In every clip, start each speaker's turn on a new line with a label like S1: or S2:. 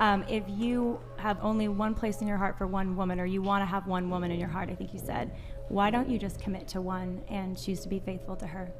S1: If you have only one place in your heart for one woman, or you want to have one woman in your heart, I think you said, why don't you just commit to one and choose to be faithful to her?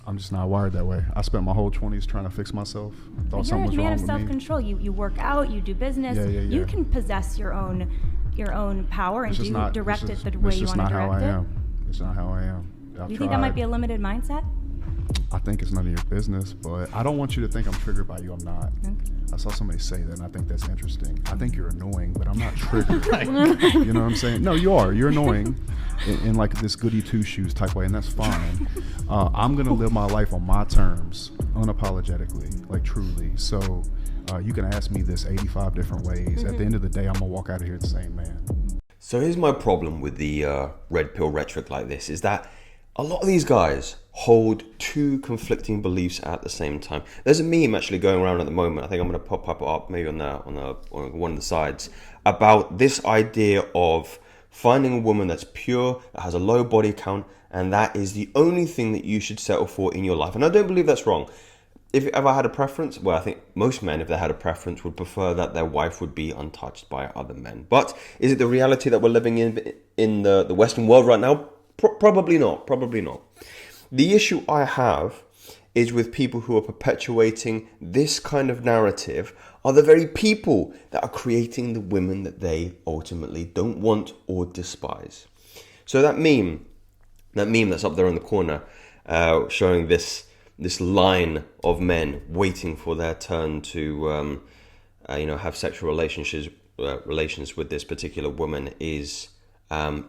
S2: I'm just not wired that way. I spent my whole 20s trying to fix myself. I thought
S1: You're
S2: something
S1: a
S2: was
S1: man
S2: wrong
S1: of
S2: with me.
S1: self-control. You work out, you do business.
S2: Yeah.
S1: You can possess your own power and direct it the way you want to direct it.
S2: It's not how I am.
S1: Do you think that might be a limited mindset?
S2: I think it's none of your business, but I don't want you to think I'm triggered by you. I'm not.
S1: Okay.
S2: I saw somebody say that, and I think that's interesting. I think you're annoying, but I'm not triggered. You know what I'm saying? No, you are. You're annoying in like this goody two-shoes type way, and that's fine. I'm going to live my life on my terms, unapologetically, like truly. So you can ask me this 85 different ways. At the end of the day, I'm going to walk out of here the same man.
S3: So here's my problem with the red pill rhetoric like this, is that a lot of these guys hold two conflicting beliefs at the same time. There's a meme actually going around at the moment. I think I'm going to pop it up maybe on one of the sides about this idea of finding a woman that's pure, that has a low body count, and that is the only thing that you should settle for in your life. And I don't believe that's wrong. If you ever had a preference, well, I think most men, if they had a preference, would prefer that their wife would be untouched by other men. But is it the reality that we're living in the Western world right now? Probably not. The issue I have is with people who are perpetuating this kind of narrative are the very people that are creating the women that they ultimately don't want or despise. So that meme that's up there in the corner, showing this line of men waiting for their turn to have sexual relations with this particular woman is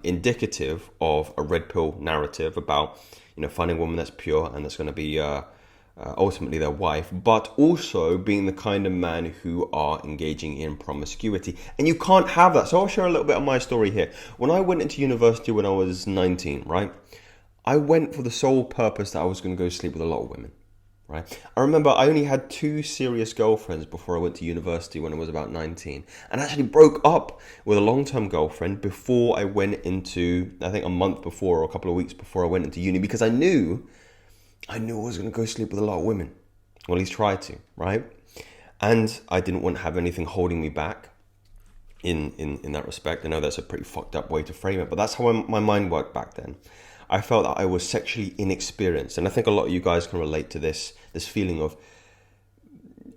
S3: indicative of a red pill narrative about finding a woman that's pure and that's going to be ultimately their wife, but also being the kind of man who are engaging in promiscuity. And you can't have that. So I'll share a little bit of my story here. When I went into university when I was 19, right, I went for the sole purpose that I was going to go sleep with a lot of women. Right. I remember I only had 2 serious girlfriends before I went to university when I was about 19, and I actually broke up with a long-term girlfriend before I went into, I think a month before or a couple of weeks before I went into uni, because I knew I was going to go sleep with a lot of women, or at least try to, right? And I didn't want to have anything holding me back in that respect. I know that's a pretty fucked up way to frame it, but that's how my mind worked back then. I felt that I was sexually inexperienced. And I think a lot of you guys can relate to this feeling of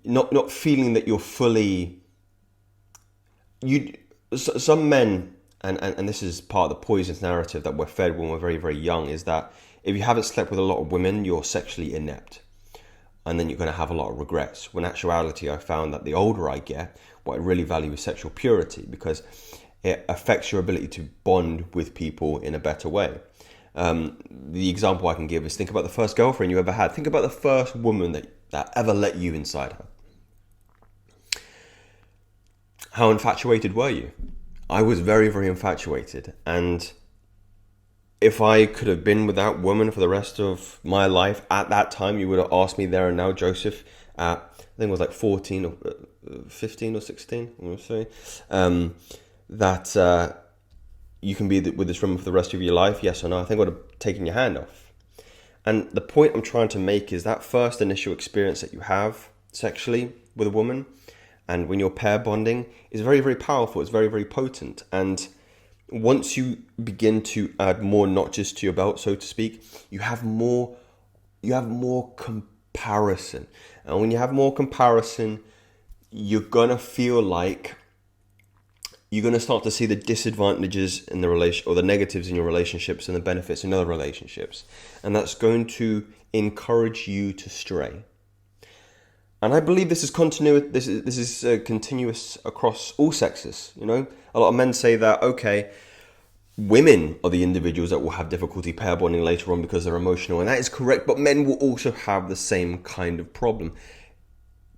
S3: not feeling that you're fully... Some men, and this is part of the poisonous narrative that we're fed when we're very, very young, is that if you haven't slept with a lot of women, you're sexually inept. And then you're going to have a lot of regrets. When in actuality, I found that the older I get, what I really value is sexual purity, because it affects your ability to bond with people in a better way. The example I can give is, think about the first girlfriend you ever had. Think about the first woman that ever let you inside her. How infatuated were you? I was very, very infatuated. And if I could have been with that woman for the rest of my life at that time, you would have asked me there and now, Joseph, at, I think it was like 14 or 15 or 16, I'm going to say, that you can be with this woman for the rest of your life, yes or no? I think I would have taken your hand off. And the point I'm trying to make is that first initial experience that you have sexually with a woman, and when you're pair bonding, is very, very powerful. It's very, very potent. And once you begin to add more notches to your belt, so to speak, you have more comparison. And when you have more comparison, you're going to feel like you're going to start to see the disadvantages in the relation, or the negatives in your relationships, and the benefits in other relationships. And that's going to encourage you to stray. And I believe this is continuous. This is continuous across all sexes. A lot of men say that, okay, women are the individuals that will have difficulty pair bonding later on because they're emotional, and that is correct. But men will also have the same kind of problem.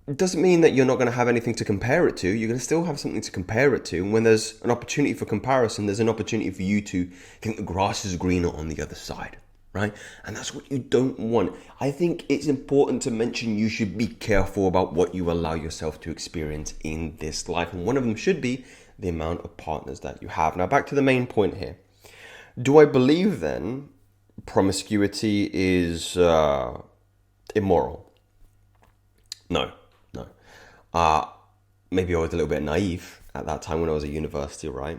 S3: It doesn't mean that you're not going to have anything to compare it to. You're going to still have something to compare it to. And when there's an opportunity for comparison, there's an opportunity for you to think the grass is greener on the other side, right? And that's what you don't want. I think it's important to mention you should be careful about what you allow yourself to experience in this life. And one of them should be the amount of partners that you have. Now, back to the main point here. Do I believe then promiscuity is immoral? No. maybe I was a little bit naive at that time when I was at university, right?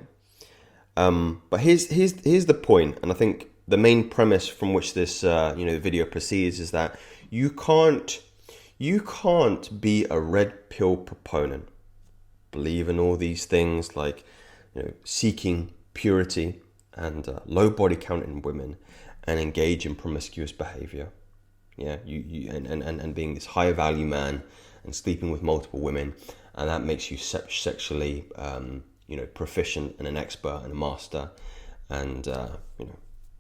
S3: But here's the point, and I think the main premise from which this video proceeds is that you can't be a red pill proponent, believe in all these things like seeking purity and low body count in women, and engage in promiscuous behavior. Yeah, and being this high value man and sleeping with multiple women, and that makes you sexually proficient and an expert and a master, and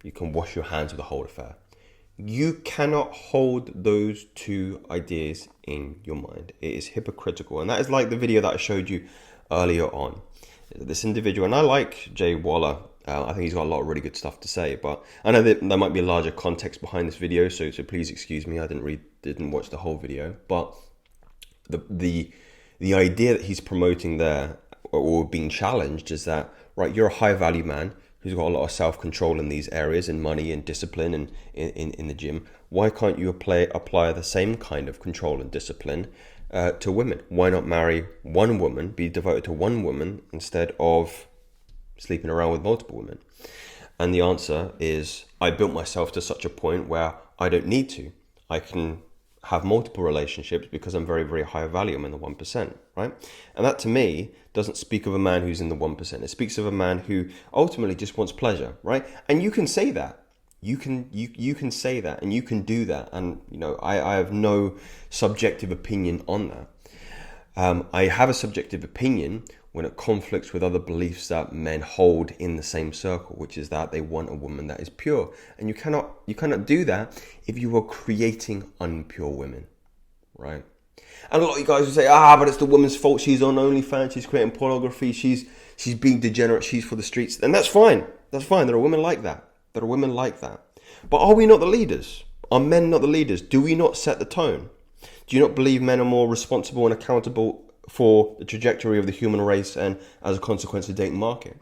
S3: you can wash your hands of the whole affair. You cannot hold those two ideas in your mind. It is hypocritical, and that is like the video that I showed you earlier on. This individual, and I like Jay Waller. I think he's got a lot of really good stuff to say, but I know that there might be a larger context behind this video, so please excuse me. I didn't watch the whole video, but the idea that he's promoting there, or being challenged, is that, right, you're a high value man who's got a lot of self-control in these areas, and money and discipline and in the gym. Why can't you apply the same kind of control and discipline to women? Why not marry one woman, be devoted to one woman, instead of sleeping around with multiple women? And the answer is, I built myself to such a point where I don't need to. I can have multiple relationships because I'm very, very high value. I'm in the 1%, right? And that, to me, doesn't speak of a man who's in the 1%. It speaks of a man who ultimately just wants pleasure, right? And you can say that. You can say that, and you can do that. And I have no subjective opinion on that. I have a subjective opinion when it conflicts with other beliefs that men hold in the same circle, which is that they want a woman that is pure. And you cannot do that if you are creating unpure women, right? And a lot of you guys will say, but it's the woman's fault. She's on OnlyFans, she's creating pornography, she's being degenerate, she's for the streets. And that's fine. That's fine. There are women like that. But are we not the leaders? Are men not the leaders? Do we not set the tone? Do you not believe men are more responsible and accountable for the trajectory of the human race, and as a consequence, the dating market?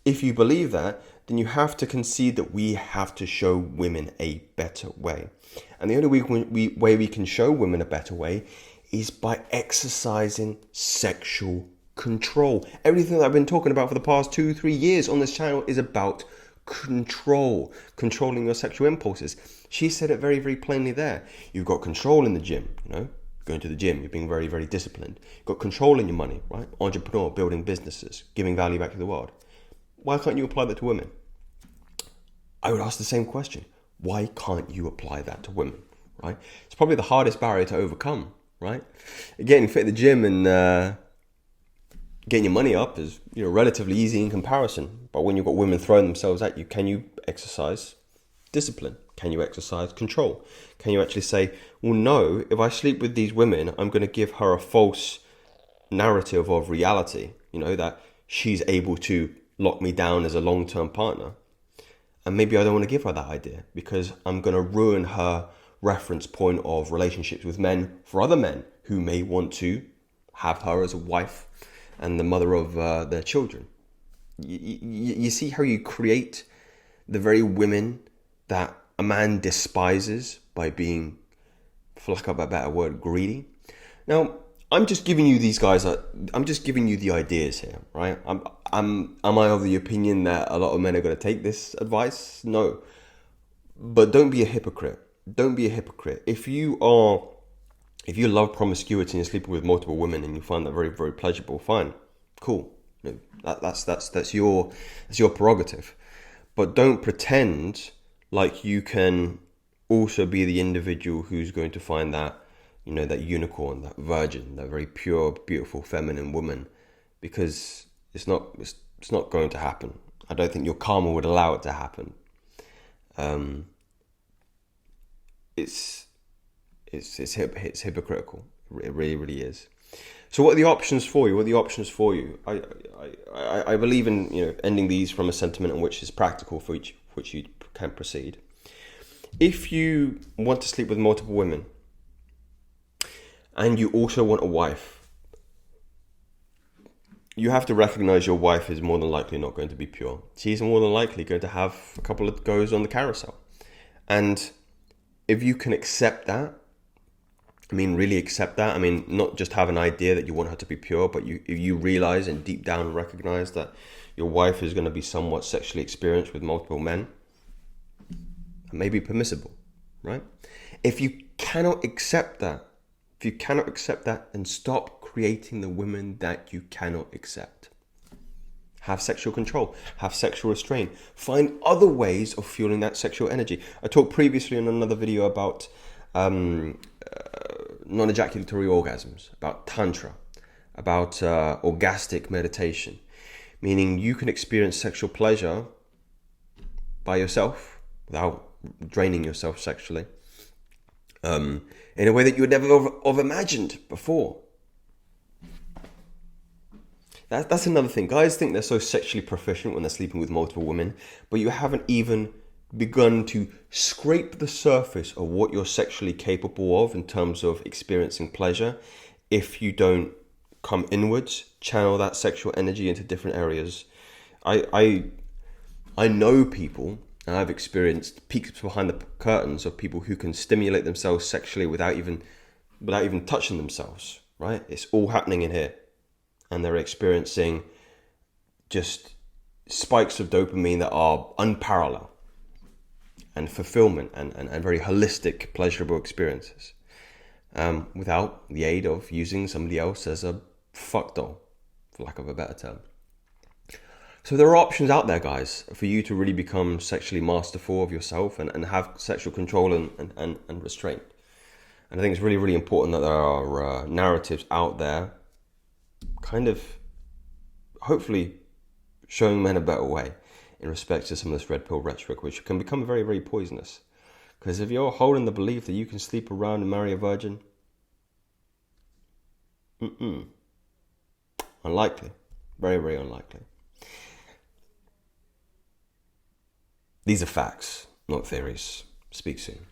S3: If you believe that, then you have to concede that we have to show women a better way. And the only way we can show women a better way is by exercising sexual control. Everything that I've been talking about for the past 2-3 years on this channel is about controlling your sexual impulses. She said it very, very plainly there. You've got control in the gym, going to the gym, you're being very, very disciplined. You've got control in your money, right? Entrepreneur, building businesses, giving value back to the world. Why can't you apply that to women? I would ask the same question. Why can't you apply that to women, right? It's probably the hardest barrier to overcome, right? Getting fit at the gym and getting your money up is relatively easy in comparison. But when you've got women throwing themselves at you, can you exercise discipline? Can you exercise control? Can you actually say, well, no, if I sleep with these women, I'm going to give her a false narrative of reality, that she's able to lock me down as a long-term partner. And maybe I don't want to give her that idea, because I'm going to ruin her reference point of relationships with men for other men who may want to have her as a wife and the mother of their children. You see how you create the very women that a man despises by being, for lack of a better word, greedy. Now, I'm just giving you these guys. I'm just giving you the ideas here, right? Am I of the opinion that a lot of men are going to take this advice? No, but don't be a hypocrite. Don't be a hypocrite. If you love promiscuity and you're sleeping with multiple women and you find that very, very pleasurable, fine, cool. That's your prerogative. But don't pretend like you can also be the individual who's going to find that, that unicorn, that virgin, that very pure, beautiful, feminine woman, because it's not going to happen. I don't think your karma would allow it to happen. It's hypocritical. It really, really is. So what are the options for you? I believe in ending these from a sentiment in which is practical for which you can proceed. If you want to sleep with multiple women and you also want a wife, you have to recognize your wife is more than likely not going to be pure. She's more than likely going to have a couple of goes on the carousel. And if you can accept that I mean, really accept that. I mean, not just have an idea that you want her to be pure, but you realize and deep down recognize that your wife is going to be somewhat sexually experienced with multiple men, it may be permissible, right? If you cannot accept that, then stop creating the women that you cannot accept. Have sexual control, have sexual restraint. Find other ways of fueling that sexual energy. I talked previously in another video about non-ejaculatory orgasms, about tantra, about orgastic meditation, meaning you can experience sexual pleasure by yourself without draining yourself sexually, in a way that you would never have imagined before. That's another thing. Guys think they're so sexually proficient when they're sleeping with multiple women, but you haven't even begun to scrape the surface of what you're sexually capable of in terms of experiencing pleasure if you don't come inwards, channel that sexual energy into different areas. I know people, and I've experienced peeks behind the curtains of people who can stimulate themselves sexually without even touching themselves, right? It's all happening in here. And they're experiencing just spikes of dopamine that are unparalleled and fulfillment and very holistic, pleasurable experiences, without the aid of using somebody else as a fuck doll, for lack of a better term. So there are options out there, guys, for you to really become sexually masterful of yourself and have sexual control and restraint. And I think it's really, really important that there are narratives out there kind of hopefully showing men a better way in respect to some of this red pill rhetoric, which can become very, very poisonous. Because if you're holding the belief that you can sleep around and marry a virgin, unlikely. Very, very unlikely. These are facts, not theories. Speak soon.